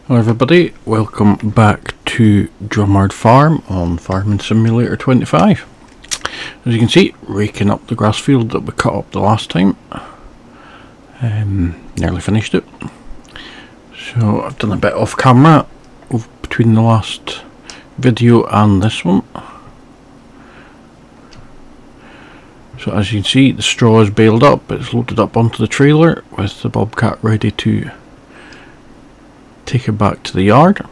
Hello everybody, welcome back to Drumard Farm on Farming Simulator 25. As you can see, raking up the grass field that we cut up the last time. Nearly finished it. So I've done a bit off camera between the last video and this one. So as you can see, the straw is baled up, it's loaded up onto the trailer with the bobcat ready to take it back to the yard.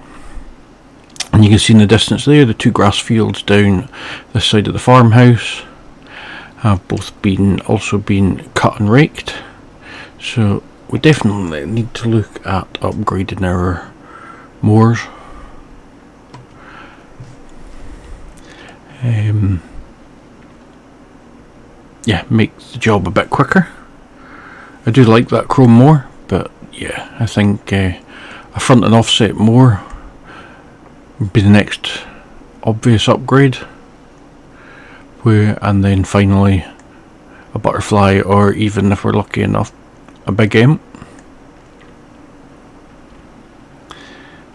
And you can see in the distance there the two grass fields down this side of the farmhouse have both also been cut and raked. So we definitely need to look at upgrading our mowers. Yeah, make the job a bit quicker. I do like that chrome mower, but yeah, I think a front and offset mower would be the next obvious upgrade. And then finally a butterfly, or even if we're lucky enough, a big M.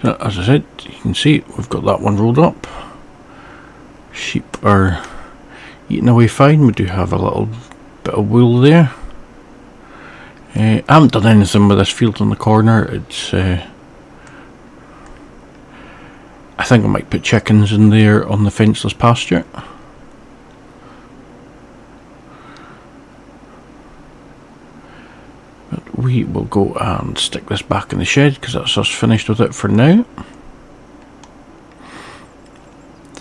So as I said, you can see we've got that one rolled up. Sheep are eating away fine. We do have a little bit of wool there. I haven't done anything with this field in the corner. It's I think I might put chickens in there on the fenceless pasture. But we will go and stick this back in the shed because that's us finished with it for now.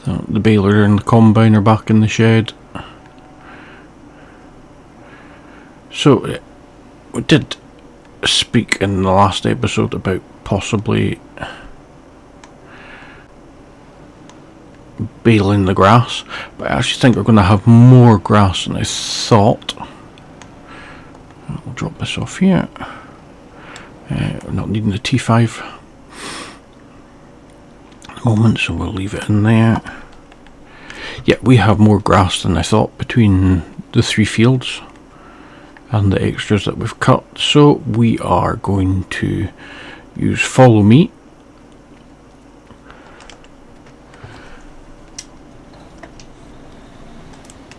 So the baler and the combine are back in the shed. So we did speak in the last episode about possibly baling the grass, but I actually think we're going to have more grass than I thought. I'll drop this off here. We're not needing the T5 at the moment, so we'll leave it in there. Yeah, we have more grass than I thought between the three fields and the extras that we've cut, so we are going to use Follow Me.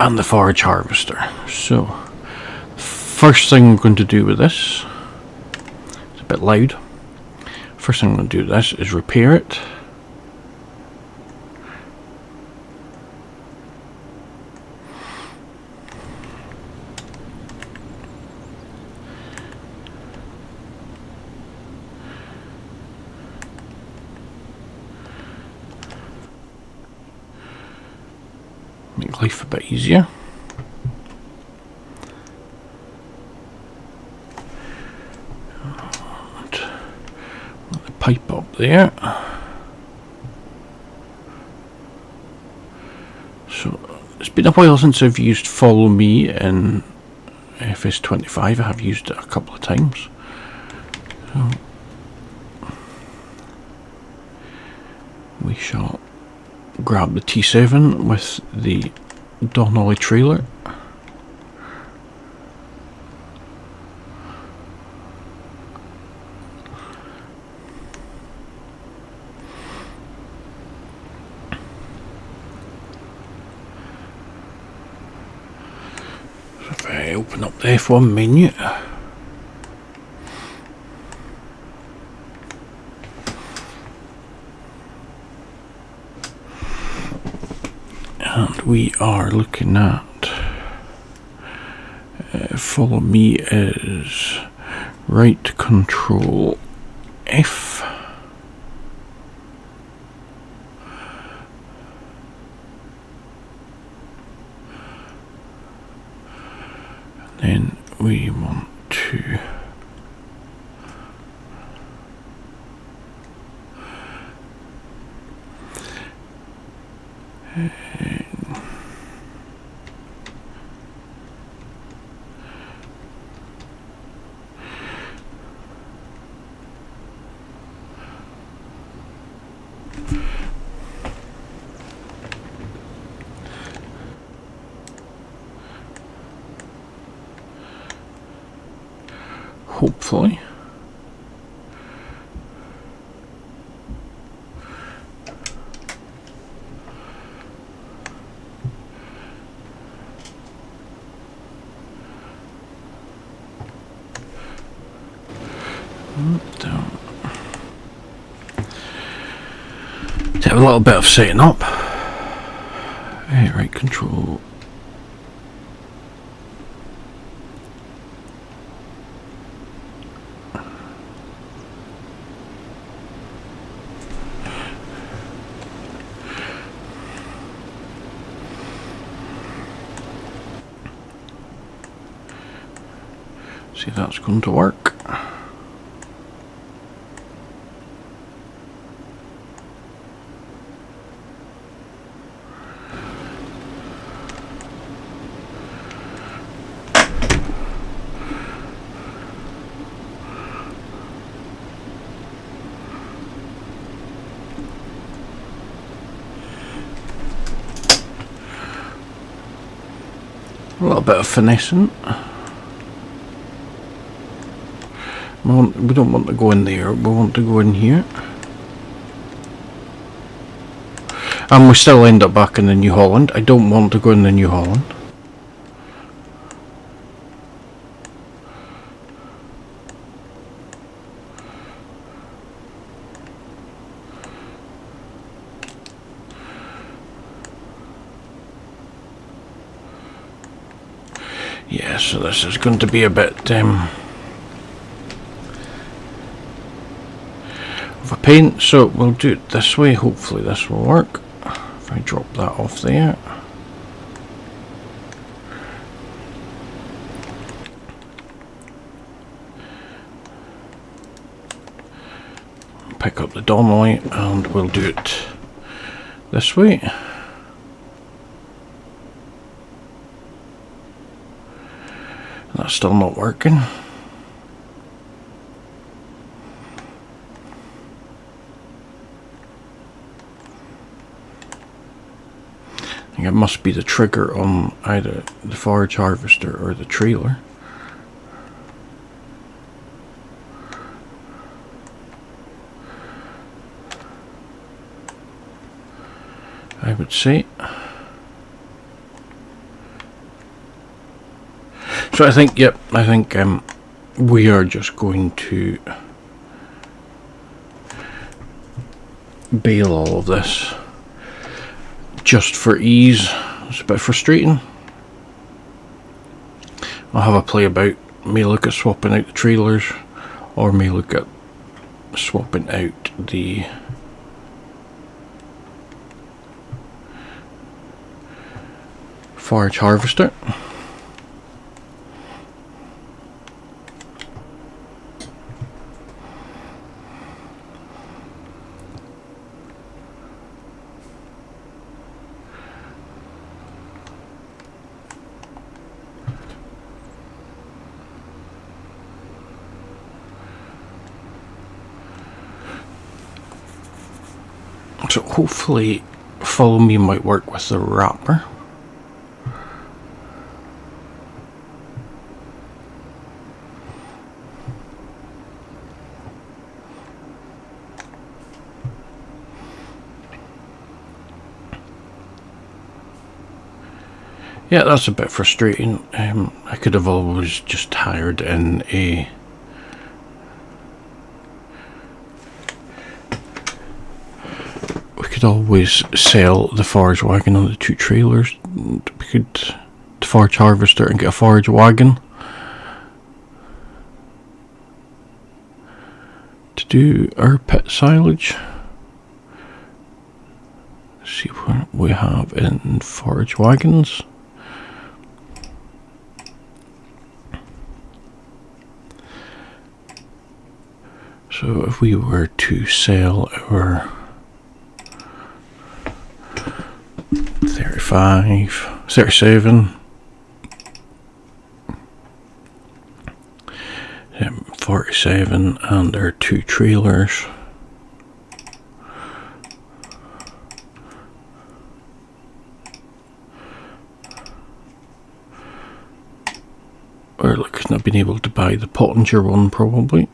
And the forage harvester. So first thing I'm going to do with this, it's a bit loud, first thing I'm going to do with this is repair it. Make life a bit easier. And let the pipe up there. So it's been a while since I've used Follow Me in FS25. I have used it a couple of times. So we shall grab the T7 with the Donnelly trailer. So if I open up the F1 menu, and we are looking at Follow Me is right control F. And then we want to hopefully Down. To have a little bit of setting up. Right control. See if that's going to work. A little bit of finessing. We don't want to go in there, we want to go in here. And we still end up back in the New Holland. I don't want to go in the New Holland. Yeah, so this is going to be a bit of a pain, so we'll do it this way. Hopefully this will work. If I drop that off there. Pick up the Donnelly and we'll do it this way. That's still not working. I think it must be the trigger on either the forage harvester or the trailer. I would say. So I think, yep, I think we are just going to bale all of this just for ease. It's a bit frustrating. I'll have a play about, may look at swapping out the trailers, or may look at swapping out the forage harvester. So hopefully follow me might work with the wrapper. Yeah, that's a bit frustrating. I could have always just hired in a always sell the forage wagon on the two trailers. We could the forage harvester and get a forage wagon to do our pit silage. Let's see what we have in forage wagons. So if we were to sell our 35, 37, 47 and our two trailers, we're looking at being able to buy the Pottinger one probably.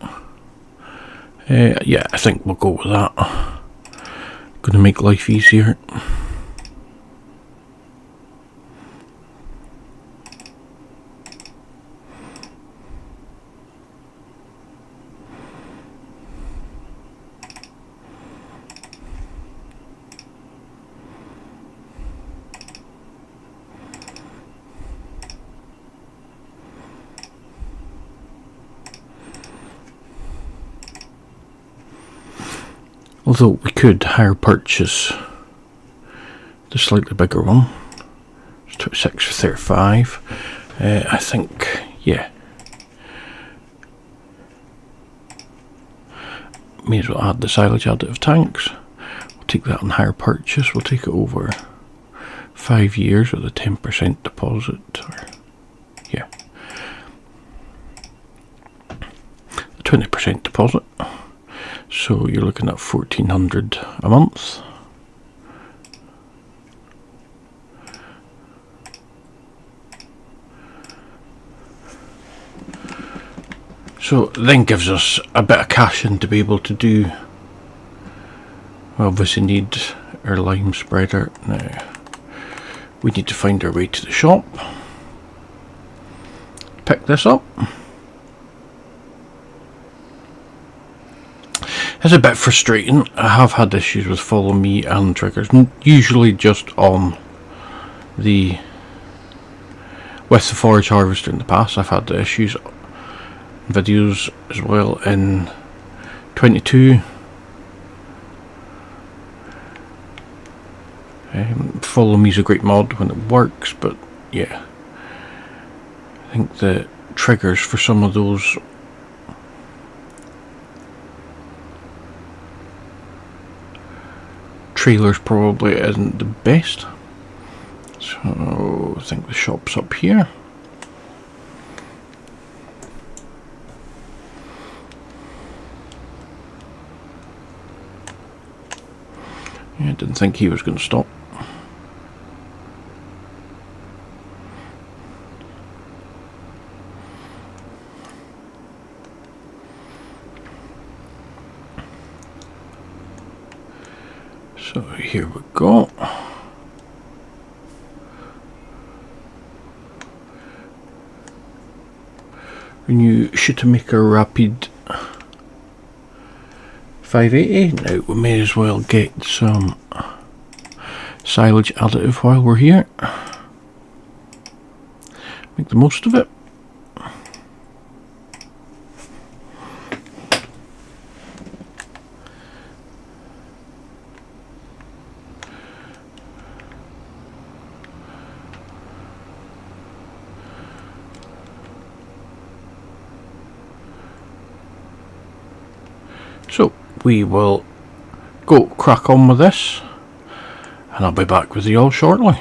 Yeah, I think we'll go with that. Gonna make life easier. Although we could hire purchase the slightly bigger one. It's 26 for 35. I think, yeah. May as well add the silage additive tanks. We'll take that on hire purchase. We'll take it over 5 years with a 10% deposit. Yeah. The 20% deposit. So you're looking at $1,400 a month. So then gives us a bit of cash in to be able to do. We obviously need our lime spreader. Now we need to find our way to the shop. Pick this up. It's a bit frustrating. I have had issues with follow me and triggers, usually just on the with the forage harvester in the past. I've had the issues videos as well in 22. Follow me is a great mod when it works, but yeah, I think the triggers for some of those trailers probably isn't the best. So I think the shop's up here. Yeah, I didn't think he was going to stop. So here we go. Renew Shootermaker Rapid 580. Now we may as well get some silage additive while we're here. Make the most of it. So we will go crack on with this, and I'll be back with you all shortly.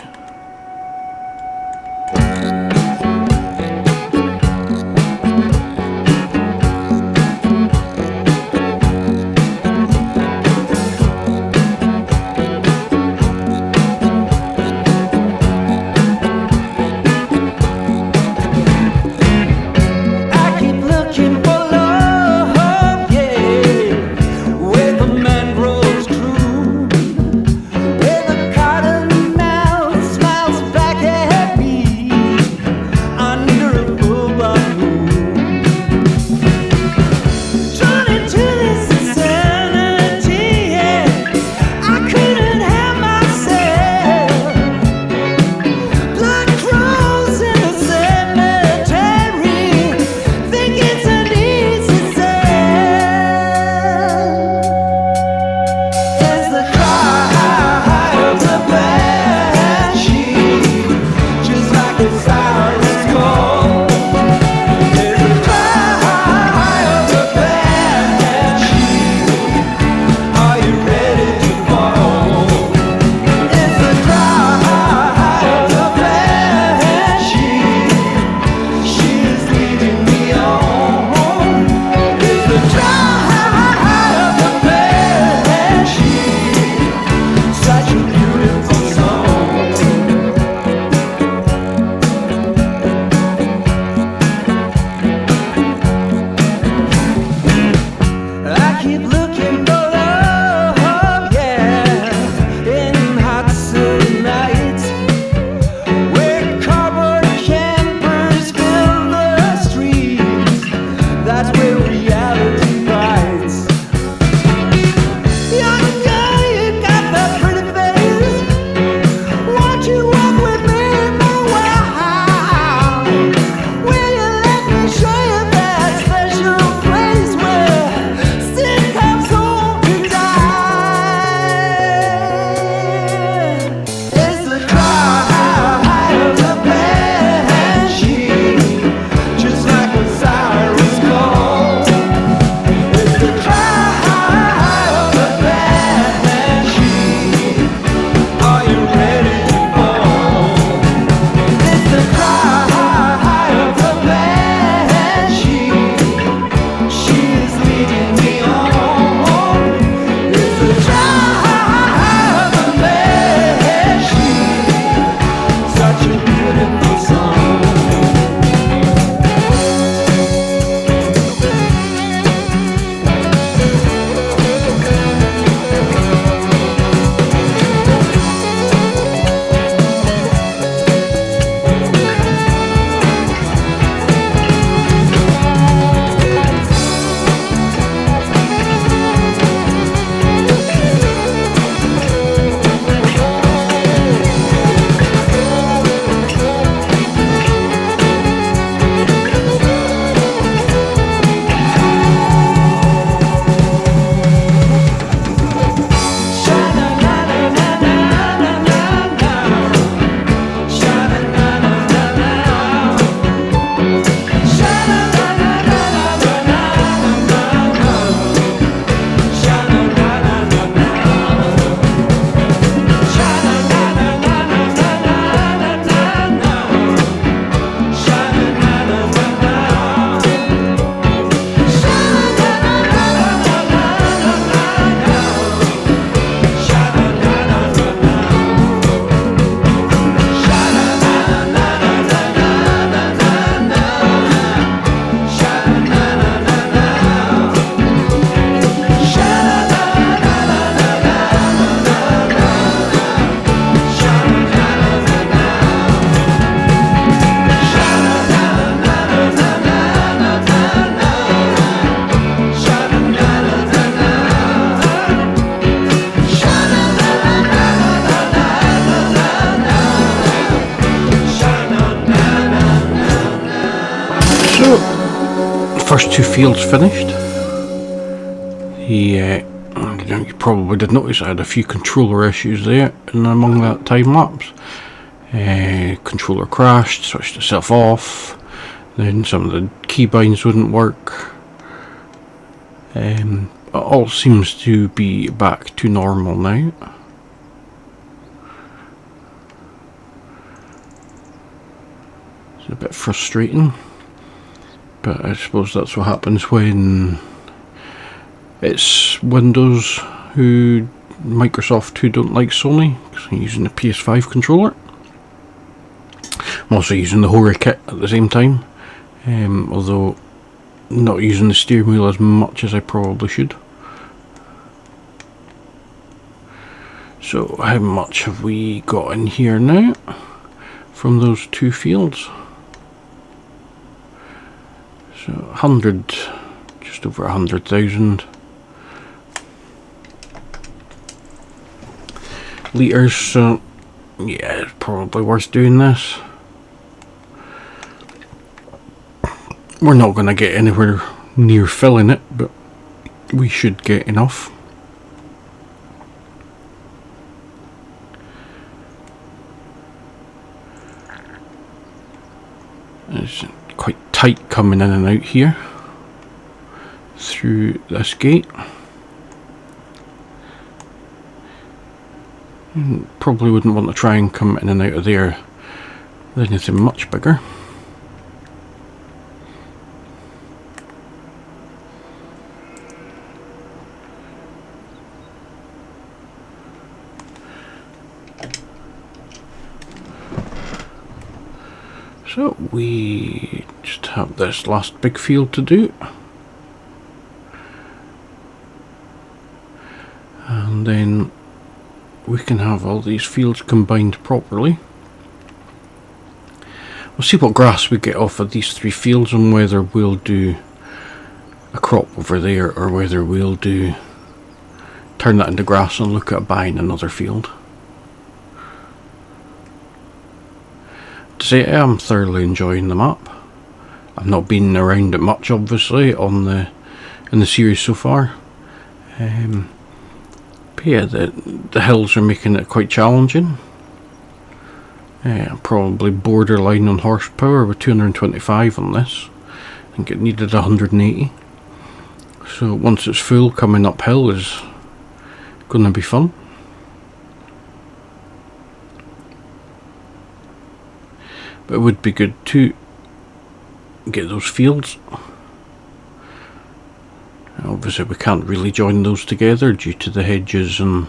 2 fields finished. You probably did notice I had a few controller issues there, and among that time lapse, controller crashed, switched itself off. Then some of the keybinds wouldn't work. It all seems to be back to normal now. It's a bit frustrating, but I suppose that's what happens when it's Windows Microsoft who don't like Sony, because I'm using the PS5 controller. I'm also using the Hori kit at the same time, although not using the steering wheel as much as I probably should. So how much have we got in here now from those 2 fields? So 100, just over 100,000 litres. So yeah, it's probably worth doing this. We're not going to get anywhere near filling it, but we should get enough. It's quite tight coming in and out here through this gate. Probably wouldn't want to try and come in and out of there with anything much bigger. So we just have this last big field to do, and then we can have all these fields combined properly. We'll see what grass we get off of these 3 fields and whether we'll do a crop over there or whether we'll turn that into grass and look at buying another field. To say I am thoroughly enjoying the map. I've not been around it much, obviously, in the series so far. But yeah, the hills are making it quite challenging. Probably borderline on horsepower with 225 on this. I think it needed 180. So once it's full, coming uphill is going to be fun. But it would be good to get those fields. Obviously we can't really join those together due to the hedges and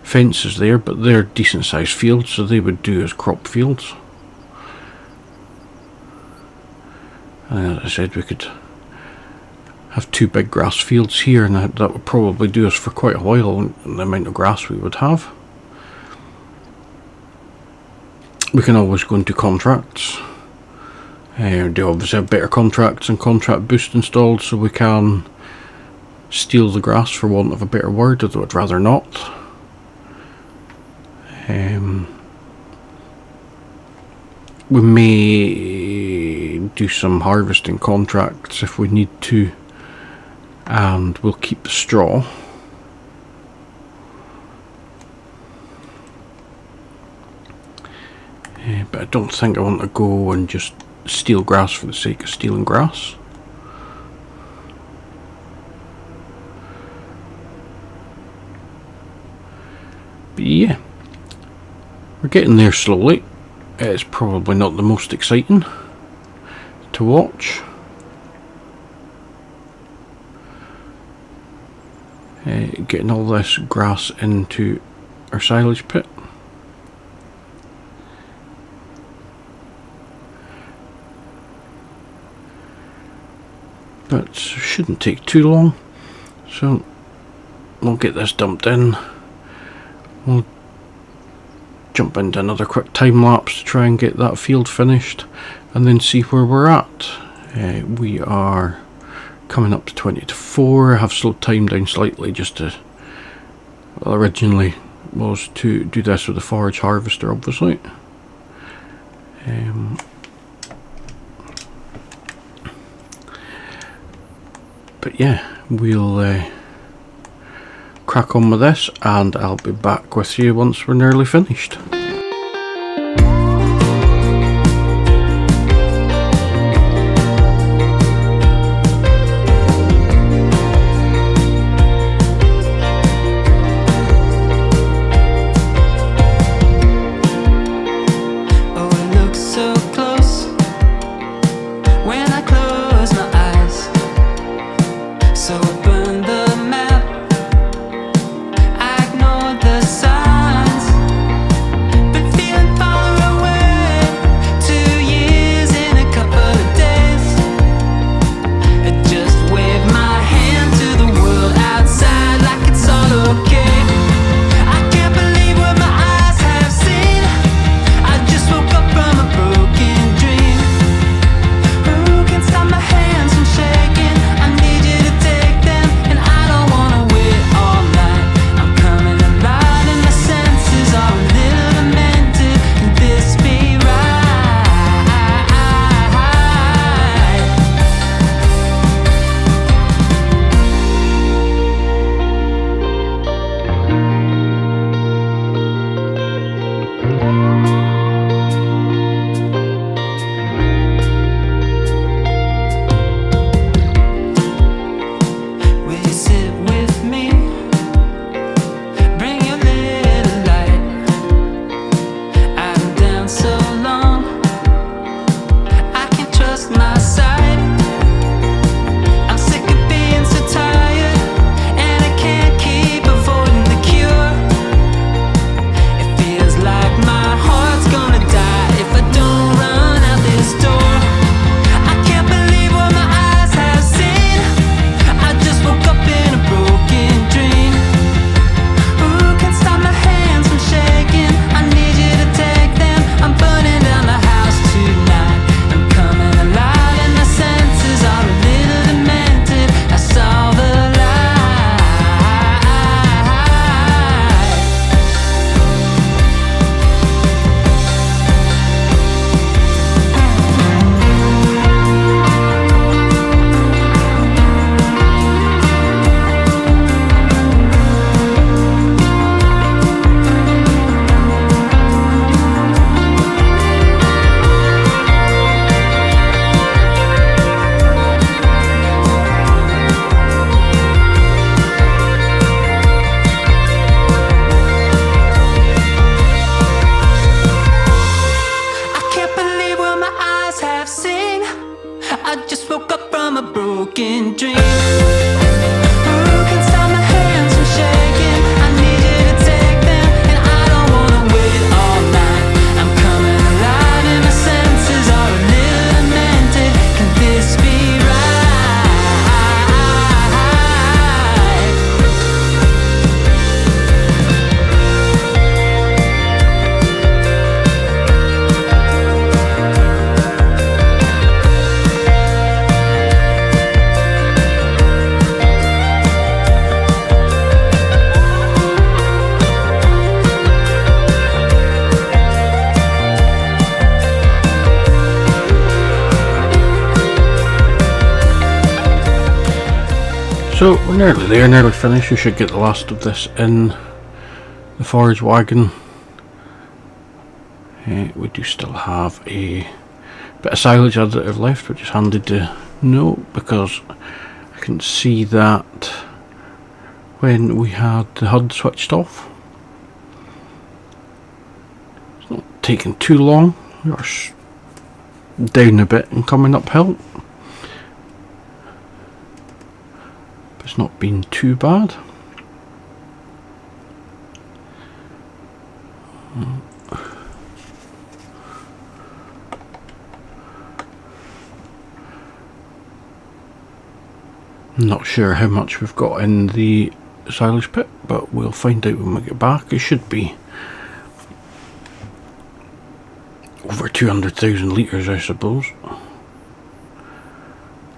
fences there, but they're decent sized fields, so they would do as crop fields. And as I said, we could have 2 big grass fields here, and that would probably do us for quite a while, the amount of grass we would have. We can always go into contracts. Do obviously have better contracts and contract boost installed, so we can steal the grass, for want of a better word, although I'd rather not. We may do some harvesting contracts if we need to, and we'll keep the straw. But I don't think I want to go and just steal grass for the sake of stealing grass. But yeah, we're getting there slowly. It's probably not the most exciting to watch. Getting all this grass into our silage pit. But shouldn't take too long, so we'll get this dumped in. We'll jump into another quick time lapse to try and get that field finished, and then see where we're at. We are coming up to 20 to 4. I have slowed time down slightly just to, well, originally was to do this with the forage harvester, obviously. But yeah, we'll crack on with this, and I'll be back with you once we're nearly finished. So we're nearly there, nearly finished. You should get the last of this in the forage wagon. We do still have a bit of silage additive left, which is handy to know because I can see that when we had the HUD switched off. It's not taking too long. We are down a bit and coming uphill. It's not been too bad. Not sure how much we've got in the silage pit, but we'll find out when we get back. It should be over 200,000 litres, I suppose.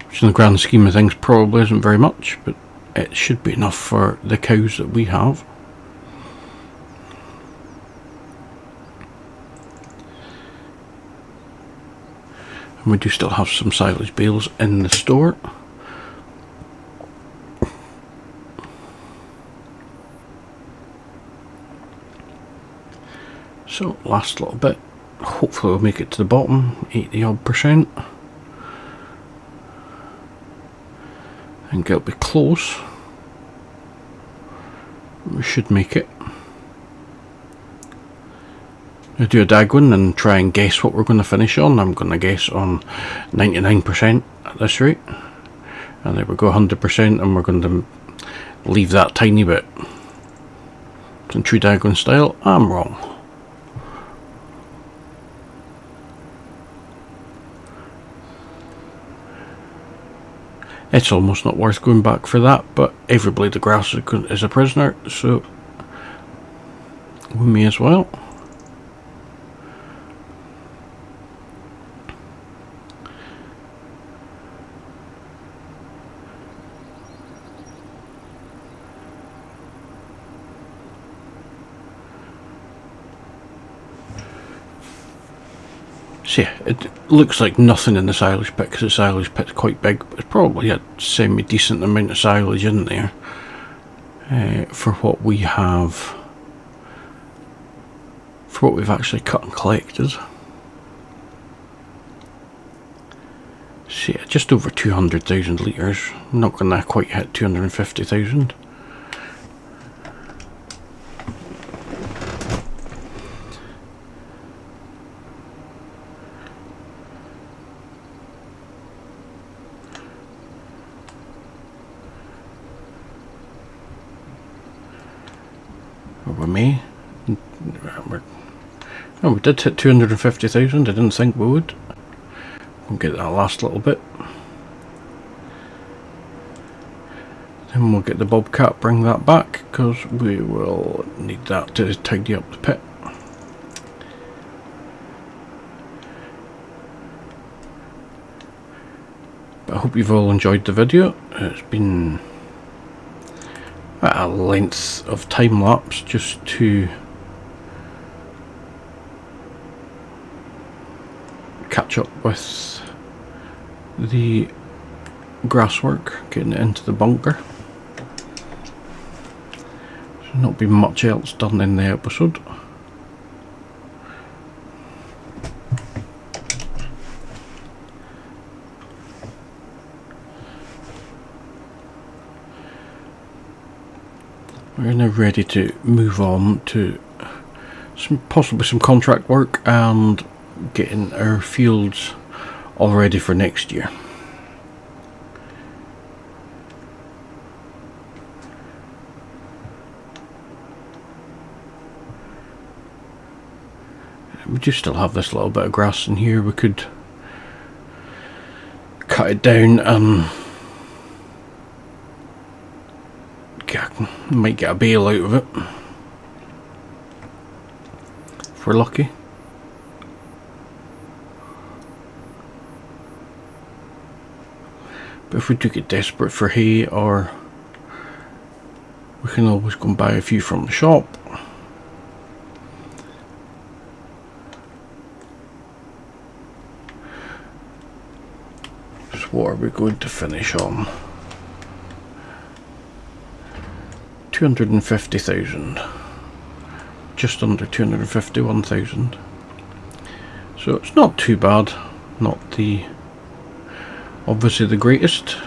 Which in the grand scheme of things probably isn't very much, but it should be enough for the cows that we have. And we do still have some silage bales in the store. So last little bit, hopefully we'll make it to the bottom, 80 odd %. I think it'll be close. We should make it. I'll do a diagon and try and guess what we're going to finish on. I'm going to guess on 99% at this rate. And then we go 100% and we're going to leave that tiny bit. In true diagon style, I'm wrong. It's almost not worth going back for that, but every blade of grass is a prisoner, so we may as well. So yeah, it looks like nothing in the silage pit because the silage pit's quite big, but it's probably a semi-decent amount of silage in there for what we have, for what we've actually cut and collected. So yeah, just over 200,000 litres. I'm not going to quite hit 250,000. We may. Oh, we did hit 250,000. I didn't think we would. We'll get that last little bit. Then we'll get the bobcat, bring that back, because we will need that to tidy up the pit. But I hope you've all enjoyed the video. It's been a length of time lapse just to catch up with the grass work, getting it into the bunker. There's not been much else done in the episode. We're now ready to move on to possibly some contract work and getting our fields all ready for next year. We do still have this little bit of grass in here. We could cut it down and might get a bale out of it if we're lucky. But if we do get desperate for hay, or we can always go and buy a few from the shop. So what are we going to finish on? 250,000, just under 251,000. So it's not too bad, not the obviously the greatest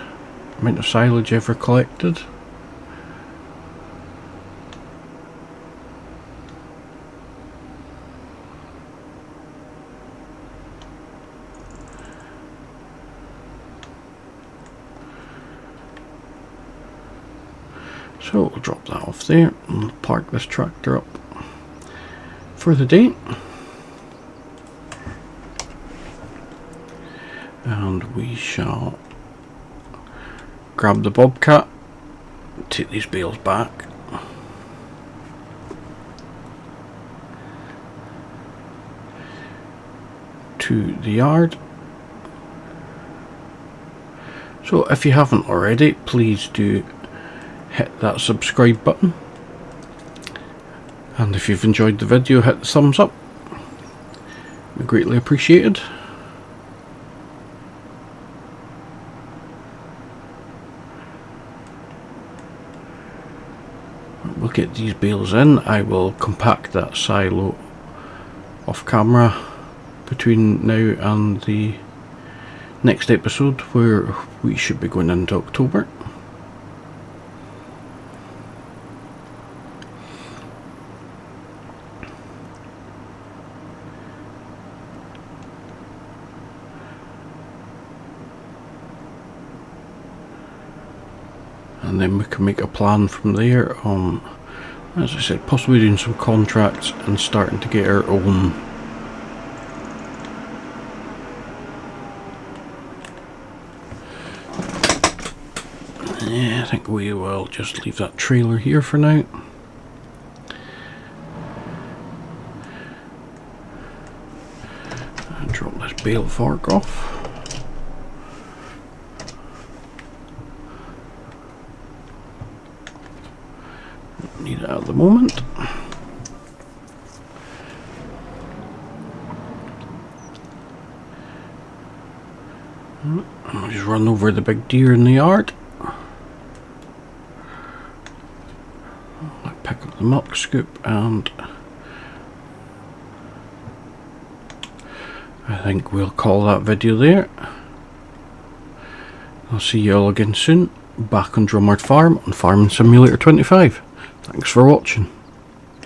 amount of silage ever collected. So we'll drop that off there and park this tractor up for the day. And we shall grab the bobcat, take these bales back. To the yard. So if you haven't already, please do hit that subscribe button, and if you've enjoyed the video, hit the thumbs up. It'd be greatly appreciated. We'll get these bales in. I will compact that silo off camera between now and the next episode, where we should be going into October. And then we can make a plan from there on, as I said, possibly doing some contracts and starting to get our own I think we will just leave that trailer here for now. And drop this bale fork off. Don't need it at the moment. I'll just run over the big deer in the yard. Pick up the muck scoop, and I think we'll call that video there. I'll see you all again soon, back on Drumard Farm on Farming Simulator 25. Thanks for watching.